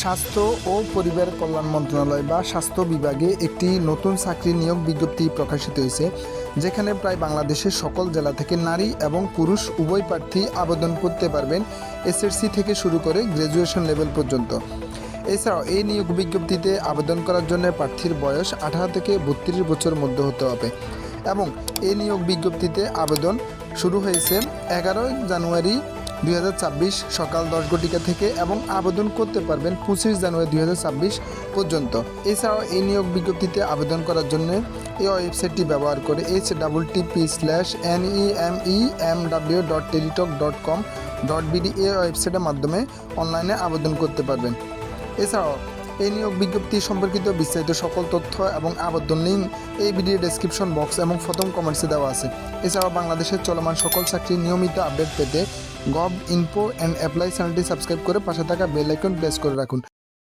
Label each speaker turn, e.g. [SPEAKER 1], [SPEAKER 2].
[SPEAKER 1] স্বাস্থ্য ও পরিবার কল্যাণ মন্ত্রণালয় বা স্বাস্থ্য বিভাগে একটি নতুন চাকরি নিয়োগ বিজ্ঞপ্তি প্রকাশিত হয়েছে, যেখানে প্রায় বাংলাদেশের সকল জেলা থেকে নারী এবং পুরুষ উভয় প্রার্থী আবেদন করতে পারবেন, এসএসসি থেকে শুরু করে গ্র্যাজুয়েশন লেভেল পর্যন্ত। এছাড়াও এই নিয়োগ বিজ্ঞপ্তিতে আবেদন করার জন্য প্রার্থীর বয়স 18 থেকে 32 বছর মধ্যে হতে হবে এবং এই নিয়োগ বিজ্ঞপ্তিতে আবেদন শুরু হয়েছে 11 জানুয়ারি 2026 সকাল 10 ঘটিকা থেকে এবং আবেদন করতে পারবেন 25 জানুয়ারি 2026 পর্যন্ত। এছাড়াও এই নিয়োগ বিজ্ঞপ্তিতে আবেদন করার জন্য এই ওয়েবসাইটটি ব্যবহার করে http://nememw.teletalk.com.bd এই ওয়েবসাইটের মাধ্যমে অনলাইনে আবেদন করতে পারবেন। এছাড়াও এই নিয়োগ বিজ্ঞপ্তি সম্পর্কিত বিস্তারিত সকল তথ্য এবং আবেদন লিঙ্ক এই ভিডিও ডেসক্রিপশন বক্স এবং প্রথম কমেন্টসে দেওয়া আছে। এছাড়াও বাংলাদেশের চলমান সকল চাকরির নিয়মিত আপডেট পেতে গভ ইনফো অ্যান্ড অ্যাপ্লাই চ্যানেলটি সাবস্ক্রাইব করে পাশে থাকা বেল আইকন প্রেস করে রাখুন।